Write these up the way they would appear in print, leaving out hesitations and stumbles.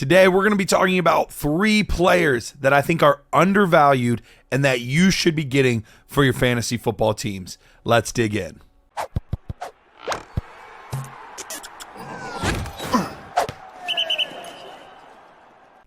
Today, we're going to be talking about 3 players that I think are undervalued and that you should be getting for your fantasy football teams. Let's dig in.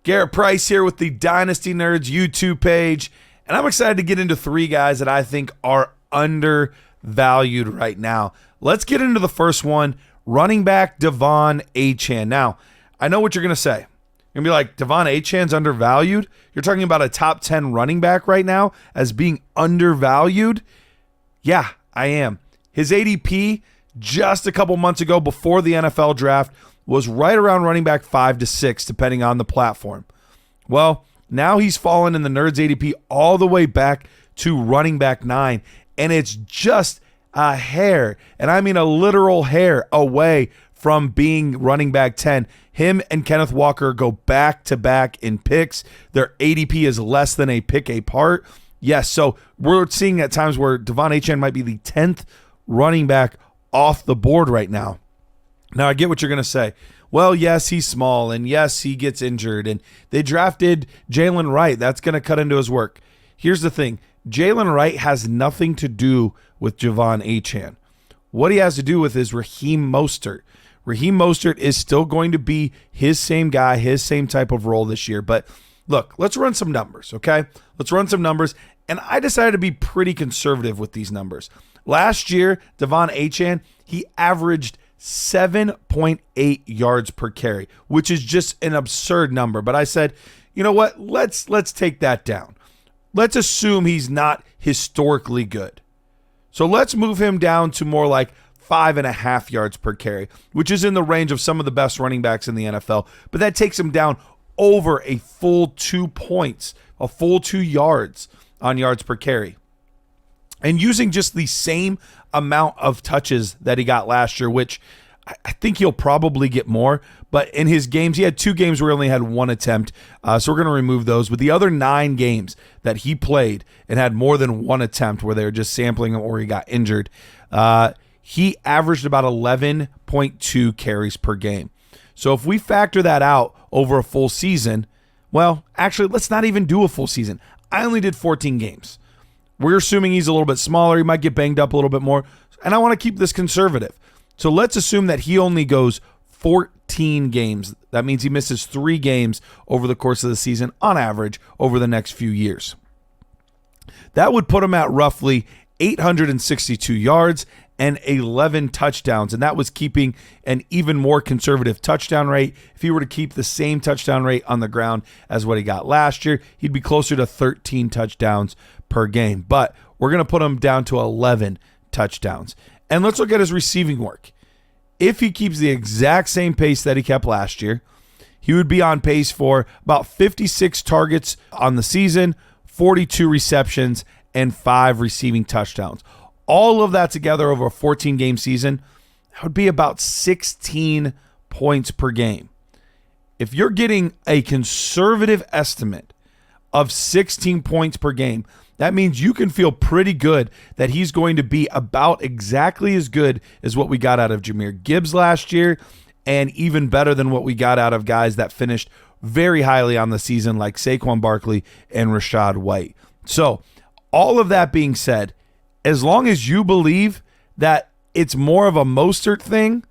Garret Price here with the Dynasty Nerds YouTube page, and I'm excited to get into 3 guys that I think are undervalued right now. Let's get into the first one, running back Achane. Now, I know what you're going to say. You're going to be like, Achane's undervalued? You're talking about a top 10 running back right now as being undervalued? Yeah, I am. His ADP just a couple months ago before the NFL draft was right around running back 5 to 6, depending on the platform. Well, now he's fallen in the Nerds ADP all the way back to running back 9, and it's just a hair, and I mean a literal hair, away from being running back 10. Him and Kenneth Walker go back-to-back in picks. Their ADP is less than a pick apart. Yes, so we're seeing at times where Achane might be the 10th running back off the board right now. Now, I get what you're going to say. Well, yes, he's small, and yes, he gets injured, and they drafted Jalen Wright. That's going to cut into his work. Here's the thing. Jalen Wright has nothing to do with Achane. What he has to do with is Raheem Mostert. Raheem Mostert is still going to be his same guy, his same type of role this year. But look, let's run some numbers, okay? Let's run some numbers. And I decided to be pretty conservative with these numbers. Last year, Achane, he averaged 7.8 yards per carry, which is just an absurd number. But I said, you know what? Let's take that down. Let's assume he's not historically good. So let's move him down to more like 5.5 yards per carry, which is in the range of some of the best running backs in the NFL. But that takes him down over a full 2 points, a full 2 yards on yards per carry. And using just the same amount of touches that he got last year, which I think he'll probably get more. But in his games, he had 2 games where he only had 1 attempt. So we're going to remove those. But the other 9 games that he played and had more than 1 attempt where they were just sampling him or he got injured, he averaged about 11.2 carries per game. So if we factor that out over a full season, well, actually, let's not even do a full season. I only did 14 games. We're assuming he's a little bit smaller. He might get banged up a little bit more. And I want to keep this conservative. So let's assume that he only goes 14 games. That means he misses 3 games over the course of the season on average over the next few years. That would put him at roughly 862 yards and 11 touchdowns, and that was keeping an even more conservative touchdown rate. If he were to keep the same touchdown rate on the ground as what he got last year, he'd be closer to 13 touchdowns per game. But we're going to put him down to 11 touchdowns. And let's look at his receiving work. If he keeps the exact same pace that he kept last year, he would be on pace for about 56 targets on the season, 42 receptions, and 5 receiving touchdowns. All of that together over a 14-game season, that would be about 16 points per game. If you're getting a conservative estimate of 16 points per game, that means you can feel pretty good that he's going to be about exactly as good as what we got out of Jahmyr Gibbs last year, and even better than what we got out of guys that finished very highly on the season like Saquon Barkley and Rachaad White. So all of that being said, as long as you believe that it's more of a Mostert thing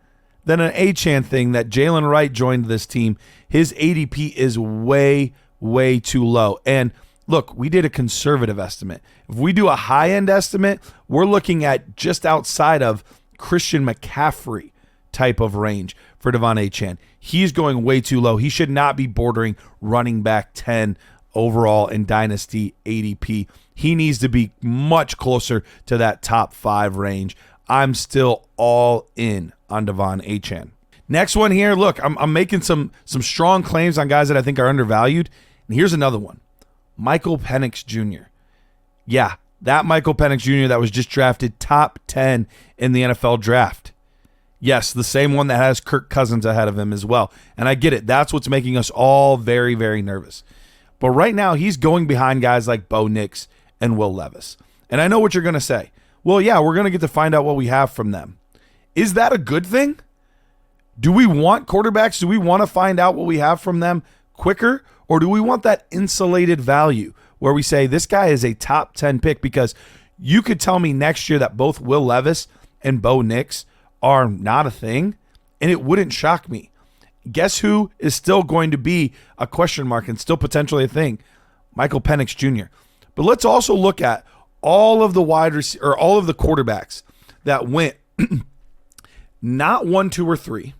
than an Achane thing, that Jalen Wright joined this team, his ADP is way, way too low. And look, we did a conservative estimate. If we do a high-end estimate, we're looking at just outside of Christian McCaffrey type of range for Achane. He's going way too low. He should not be bordering running back 10 overall in Dynasty ADP. He needs to be much closer to that top 5 range. I'm still all in on Achane. Next one here, look, I'm making some strong claims on guys that I think are undervalued. And here's another one. Michael Penix Jr. Yeah, that Michael Penix Jr. that was just drafted top 10 in the NFL draft. Yes, the same one that has Kirk Cousins ahead of him as well. And I get it. That's what's making us all very, very nervous. But right now, he's going behind guys like Bo Nix and Will Levis. And I know what you're going to say. Well, yeah, we're going to get to find out what we have from them. Is that a good thing? Do we want quarterbacks? Do we want to find out what we have from them quicker? Or do we want that insulated value where we say this guy is a top 10 pick? Because you could tell me next year that both Will Levis and Bo Nix are not a thing, and it wouldn't shock me. Guess who is still going to be a question mark and still potentially a thing? Michael Penix Jr. But let's also look at all of the all of the quarterbacks that went not 1, 2, or 3,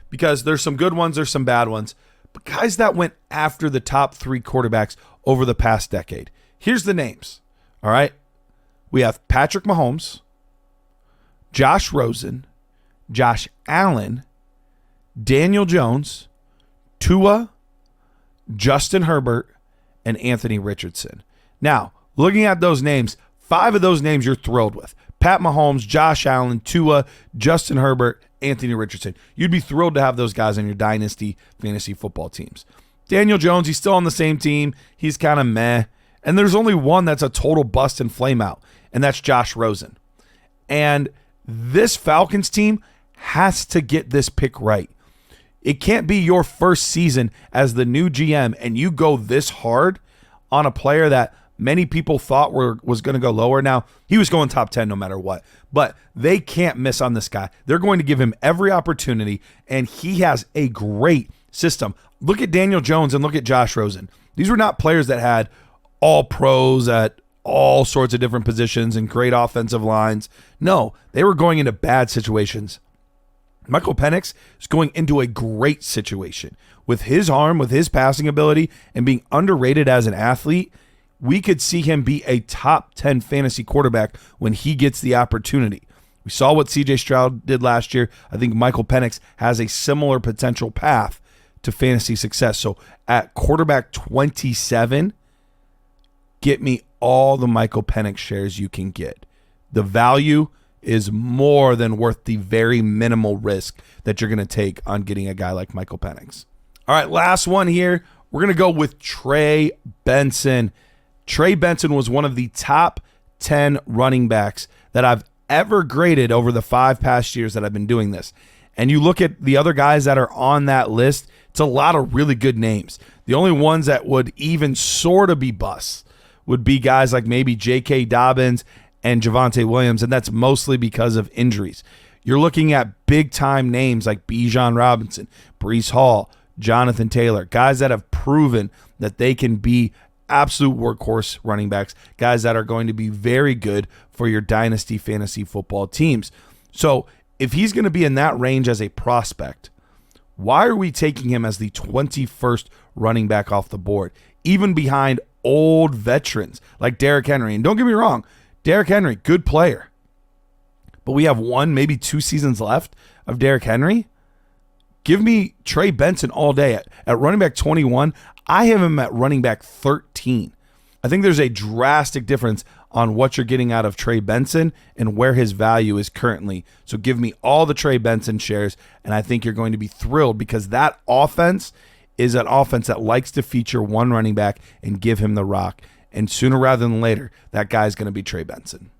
because there's some good ones, there's some bad ones, but guys that went after the top 3 quarterbacks over the past decade. Here's the names, all right? We have Patrick Mahomes, Josh Rosen, Josh Allen, Daniel Jones, Tua, Justin Herbert, and Anthony Richardson. Now, looking at those names, 5 of those names you're thrilled with. Pat Mahomes, Josh Allen, Tua, Justin Herbert, Anthony Richardson. You'd be thrilled to have those guys on your Dynasty fantasy football teams. Daniel Jones, he's still on the same team. He's kind of meh. And there's only one that's a total bust and flame out, and that's Josh Rosen. And this Falcons team has to get this pick right. It can't be your first season as the new GM and you go this hard on a player that many people thought was going to go lower. Now, he was going top 10 no matter what, but they can't miss on this guy. They're going to give him every opportunity, and he has a great system. Look at Daniel Jones and look at Josh Rosen. These were not players that had all pros at all sorts of different positions and great offensive lines. No, they were going into bad situations. Michael Penix is going into a great situation. With his arm, with his passing ability, and being underrated as an athlete, we could see him be a top 10 fantasy quarterback when he gets the opportunity. We saw what CJ Stroud did last year. I think Michael Penix has a similar potential path to fantasy success. So at quarterback 27, get me all the Michael Penix shares you can get. The value is more than worth the very minimal risk that you're going to take on getting a guy like Michael Penix. All right, last one here. We're going to go with Trey Benson. Trey Benson was one of the top 10 running backs that I've ever graded over the 5 past years that I've been doing this. And you look at the other guys that are on that list, it's a lot of really good names. The only ones that would even sort of be busts would be guys like maybe J.K. Dobbins and Javonte Williams, and that's mostly because of injuries. You're looking at big-time names like Bijan Robinson, Breece Hall, Jonathan Taylor, guys that have proven that they can be absolute workhorse running backs, guys that are going to be very good for your Dynasty fantasy football teams. So if he's going to be in that range as a prospect, why are we taking him as the 21st running back off the board, even behind old veterans like Derrick Henry? And don't get me wrong, Derrick Henry, good player. But we have 1, maybe 2 seasons left of Derrick Henry. Give me Trey Benson all day. At running back 21, I have him at running back 13. I think there's a drastic difference on what you're getting out of Trey Benson and where his value is currently. So give me all the Trey Benson shares, and I think you're going to be thrilled because that offense is an offense that likes to feature one running back and give him the rock. And sooner rather than later, that guy's going to be Trey Benson.